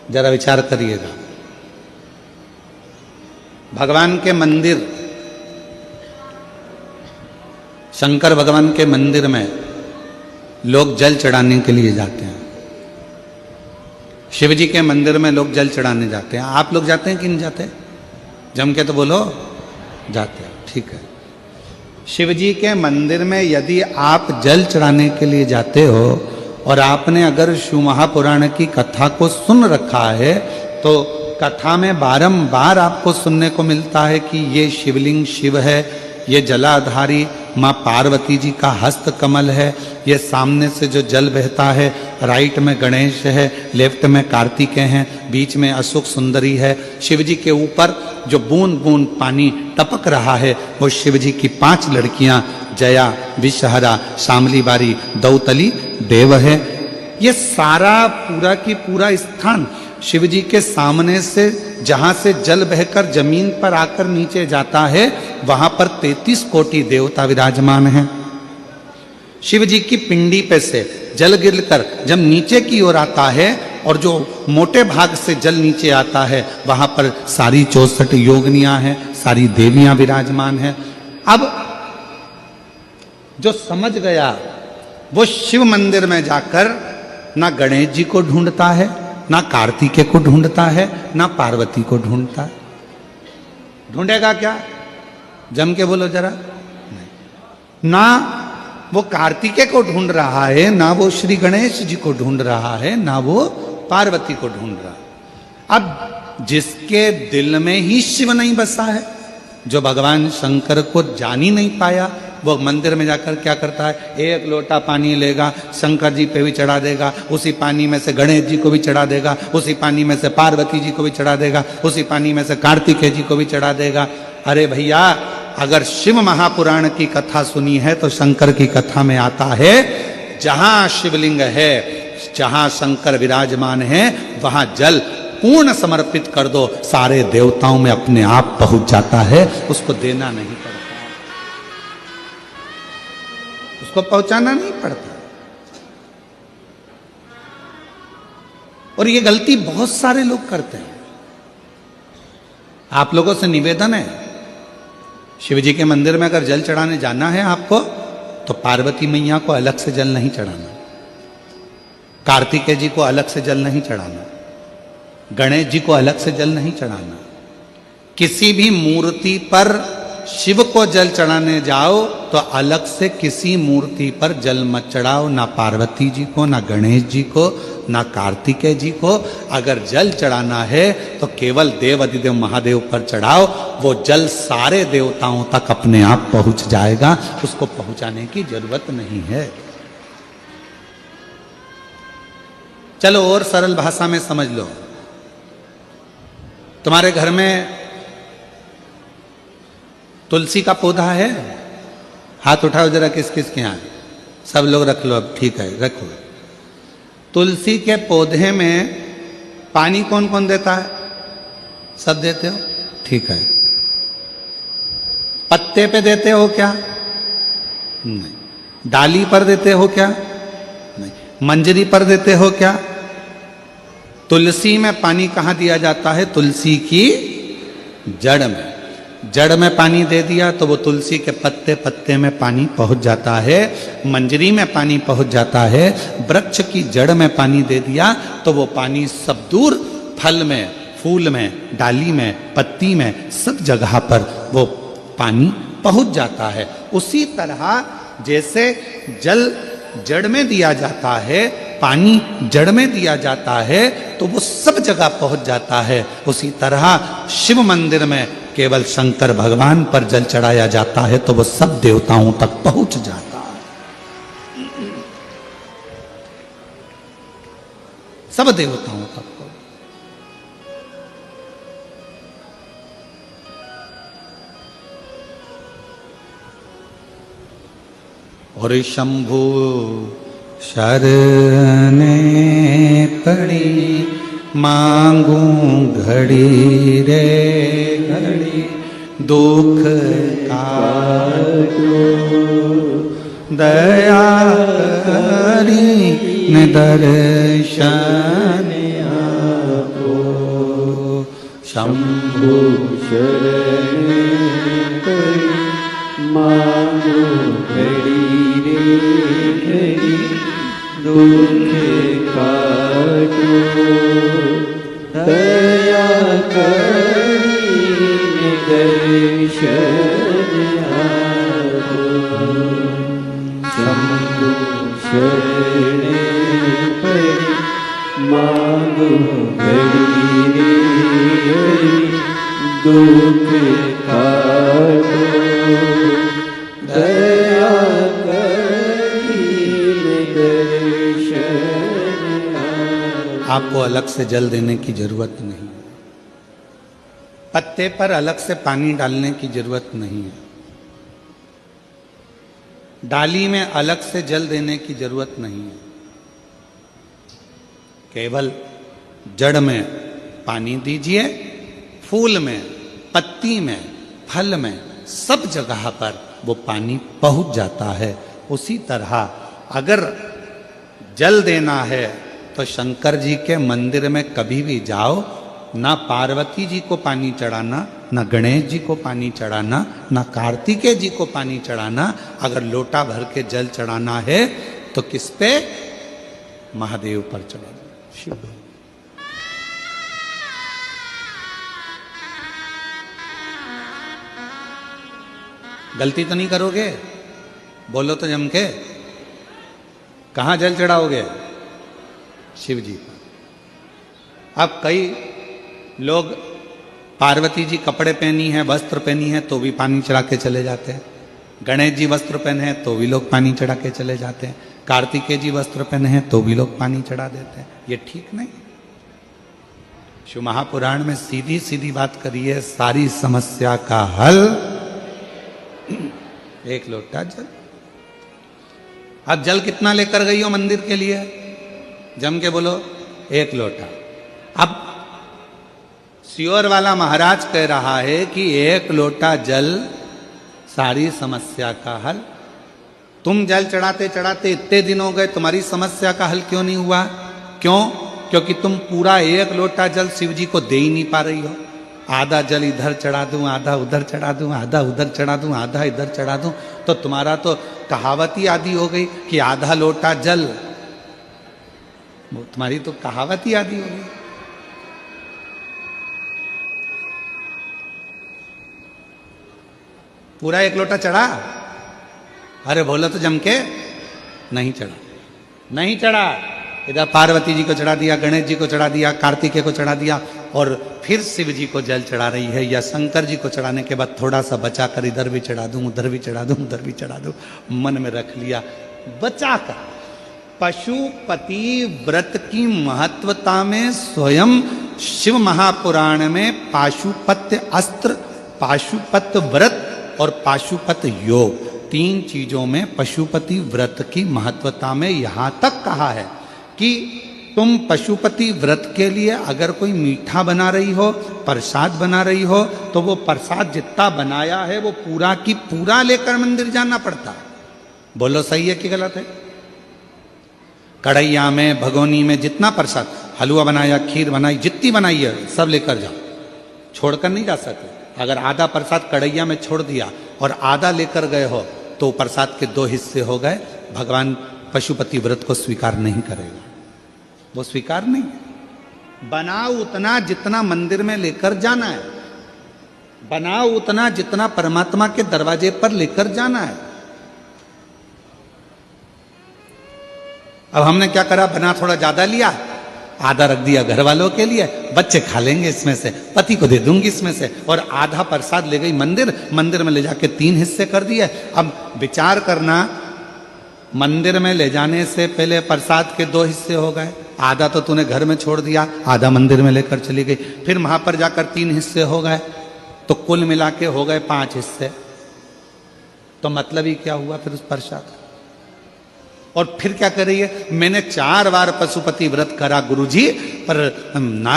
जरा विचार करिएगा। भगवान के मंदिर, शंकर भगवान के मंदिर में लोग जल चढ़ाने के लिए जाते हैं। शिव जी के मंदिर में लोग जल चढ़ाने जाते हैं। आप लोग जाते हैं कि नहीं जाते? जम के तो बोलो, जाते हैं। ठीक है। शिव जी के मंदिर में यदि आप जल चढ़ाने के लिए जाते हो और आपने अगर शिव महापुराण की कथा को सुन रखा है तो कथा में बारंबार आपको सुनने को मिलता है कि ये शिवलिंग शिव है, ये जलाधारी माँ पार्वती जी का हस्त कमल है, ये सामने से जो जल बहता है, राइट में गणेश है, लेफ्ट में कार्तिकेय हैं, बीच में अशोक सुंदरी है। शिव जी के ऊपर जो बूंद बूंद पानी टपक रहा है वो शिव जी की 5 लड़कियां जया, विषहरा, शामली बारी, दौतली, देव है। ये सारा पूरा की पूरा स्थान शिव जी के सामने से जहां से जल बहकर जमीन पर आकर नीचे जाता है वहां पर 33 कोटि देवता विराजमान हैं। शिव जी की पिंडी पे से जल गिरकर जब नीचे की ओर आता है और जो मोटे भाग से जल नीचे आता है वहां पर सारी 64 योगिनियां हैं, सारी देवियां विराजमान हैं। अब जो समझ गया वो शिव मंदिर में जाकर ना गणेश जी को ढूंढता है, ना कार्तिकेय को ढूंढता है, ना पार्वती को ढूंढता है। ढूंढेगा क्या? जम के बोलो जरा। नहीं। ना वो कार्तिकेय को ढूंढ रहा है, ना वो श्री गणेश जी को ढूंढ रहा है, ना वो पार्वती को ढूंढ रहा है। अब जिसके दिल में ही शिव नहीं बसा है, जो भगवान शंकर को जान ही नहीं पाया, वो मंदिर में जाकर क्या करता है? एक लोटा पानी लेगा, शंकर जी पे भी चढ़ा देगा, उसी पानी में से गणेश जी को भी चढ़ा देगा, उसी पानी में से पार्वती जी को भी चढ़ा देगा, उसी पानी में से कार्तिकेय जी को भी चढ़ा देगा। अरे भैया, अगर शिव महापुराण की कथा सुनी है तो शंकर की कथा में आता है जहां शिवलिंग है, जहां शंकर विराजमान है, वहां जल पूर्ण समर्पित कर दो, सारे देवताओं में अपने आप पहुंच जाता है। उसको देना नहीं पड़ता, उसको पहुंचाना नहीं पड़ता। और ये गलती बहुत सारे लोग करते हैं। आप लोगों से निवेदन है, शिव जी के मंदिर में अगर जल चढ़ाने जाना है आपको तो पार्वती मैया को अलग से जल नहीं चढ़ाना, कार्तिकेय जी को अलग से जल नहीं चढ़ाना, गणेश जी को अलग से जल नहीं चढ़ाना। किसी भी मूर्ति पर शिव को जल चढ़ाने जाओ तो अलग से किसी मूर्ति पर जल मत चढ़ाओ, ना पार्वती जी को, ना गणेश जी को, ना कार्तिकेय जी को। अगर जल चढ़ाना है तो केवल देव अधिदेव महादेव पर चढ़ाओ, वो जल सारे देवताओं तक अपने आप पहुंच जाएगा, उसको पहुंचाने की जरूरत नहीं है। चलो और सरल भाषा में समझ लो। तुम्हारे घर में तुलसी का पौधा है? हाथ उठाओ जरा, किस किस के यहाँ? सब लोग रख लो। अब ठीक है, रखो। तुलसी के पौधे में पानी कौन कौन देता है? सब देते हो? ठीक है। पत्ते पे देते हो क्या? नहीं। डाली पर देते हो क्या? नहीं। मंजरी पर देते हो क्या? तुलसी में पानी कहाँ दिया जाता है? तुलसी की जड़ में। जड़ में पानी दे दिया तो वो तुलसी के पत्ते पत्ते में पानी पहुंच जाता है, मंजरी में पानी पहुंच जाता है। वृक्ष की जड़ में पानी दे दिया तो वो पानी सब दूर फल में, फूल में, डाली में, पत्ती में, सब जगह पर वो पानी पहुंच जाता है। उसी तरह जैसे जल जड़ में दिया जाता है, पानी जड़ में दिया जाता है तो वो सब जगह पहुंच जाता है। उसी तरह शिव मंदिर में केवल शंकर भगवान पर जल चढ़ाया जाता है तो वो सब देवताओं तक पहुंच जाता है, सब देवताओं तक। और शंभु शरणे पड़ी मांगू घड़ी रे घड़ी, दुख काटो दया करी न दर्शन आपो। शंभु शरण परि मांगो घड़ी रे घड़ी दुख काटो दया करी दर्शन आपो शंभु शरण परि मांगो घड़ी रे घड़ी दुख काटो दया आपको अलग से जल देने की जरूरत नहीं, पत्ते पर अलग से पानी डालने की जरूरत नहीं है, डाली में अलग से जल देने की जरूरत नहीं है। केवल जड़ में पानी दीजिए, फूल में, पत्ती में, फल में, सब जगह पर वो पानी पहुंच जाता है। उसी तरह अगर जल देना है तो शंकर जी के मंदिर में कभी भी जाओ, ना पार्वती जी को पानी चढ़ाना, ना गणेश जी को पानी चढ़ाना, ना कार्तिकेय जी को पानी चढ़ाना। अगर लोटा भर के जल चढ़ाना है तो किस पे? महादेव पर चढ़ाना, शिव। गलती तो नहीं करोगे? बोलो तो जम के। कहां जल चढ़ाओगे? शिव जी पर। अब कई लोग पार्वती जी कपड़े पहनी है, वस्त्र पहनी है, तो भी पानी चढ़ा के चले जाते हैं। गणेश जी वस्त्र पहने हैं तो भी लोग पानी चढ़ा के चले जाते हैं। कार्तिकेय जी वस्त्र पहने हैं तो भी लोग पानी चढ़ा देते हैं। ये ठीक नहीं। शिव महापुराण में सीधी सीधी बात करी है, सारी समस्या का हल एक लोटा जल। अब जल कितना लेकर गई हो मंदिर के लिए? जम के बोलो, एक लोटा। अब सियोर वाला महाराज कह रहा है कि एक लोटा जल सारी समस्या का हल। तुम जल चढ़ाते चढ़ाते इतने दिन हो गए, तुम्हारी समस्या का हल क्यों नहीं हुआ? क्यों? क्योंकि तुम पूरा एक लोटा जल शिव जी को दे ही नहीं पा रही हो। आधा जल इधर चढ़ा दूं, आधा उधर चढ़ा दूं, आधा उधर चढ़ा दूं, आधा इधर चढ़ा दूं, तो तुम्हारा तो कहावत ही आदि हो गई कि आधा लोटा जल। तुम्हारी तो कहावत ही आदि हो गई। पूरा एक लोटा चढ़ा? अरे बोलो तो जम के। नहीं चढ़ा, नहीं चढ़ा। इधर पार्वती जी को चढ़ा दिया, गणेश जी को चढ़ा दिया, कार्तिकेय को चढ़ा दिया, और फिर शिव जी को जल चढ़ा रही है। या शंकर जी को चढ़ाने के बाद थोड़ा सा बचा कर इधर भी चढ़ा दूं, उधर भी चढ़ा दूं, उधर भी चढ़ा दूं, मन में रख लिया बचा कर। पशुपति व्रत की महत्वता में स्वयं शिव महापुराण में पाशुपत्य अस्त्र, पाशुपत व्रत और पाशुपत योग, तीन चीजों में पशुपति व्रत की महत्वता में यहां तक कहा है कि तुम पशुपति व्रत के लिए अगर कोई मीठा बना रही हो, प्रसाद बना रही हो, तो वो प्रसाद जितना बनाया है वो पूरा की पूरा लेकर मंदिर जाना पड़ता है। बोलो सही है कि गलत है? कढ़ैया में, भगोनी में जितना प्रसाद, हलवा बनाया, खीर बनाई, जितनी बनाई है सब लेकर जाओ, छोड़कर नहीं जा सकते। अगर आधा प्रसाद कढ़ैया में छोड़ दिया और आधा लेकर गए हो तो प्रसाद के दो हिस्से हो गए। भगवान पशुपति व्रत को स्वीकार नहीं करेगा, वो स्वीकार नहीं है। बनाओ उतना जितना मंदिर में लेकर जाना है, बनाओ उतना जितना परमात्मा के दरवाजे पर लेकर जाना है। अब हमने क्या करा, बना थोड़ा ज्यादा लिया, आधा रख दिया घर वालों के लिए, बच्चे खा लेंगे इसमें से, पति को दे दूंगी इसमें से, और आधा प्रसाद ले गई मंदिर, मंदिर में ले जाके 3 हिस्से कर दिए। अब विचार करना, मंदिर में ले जाने से पहले प्रसाद के 2 हिस्से हो गए, आधा तो तूने घर में छोड़ दिया, आधा मंदिर में लेकर चली गई, फिर वहां पर जाकर 3 हिस्से हो गए, तो कुल मिला के हो गए 5 हिस्से। तो मतलब ही क्या हुआ फिर उस प्रसाद? और फिर क्या कर रही है, मैंने 4 बार पशुपति व्रत करा गुरुजी, पर ना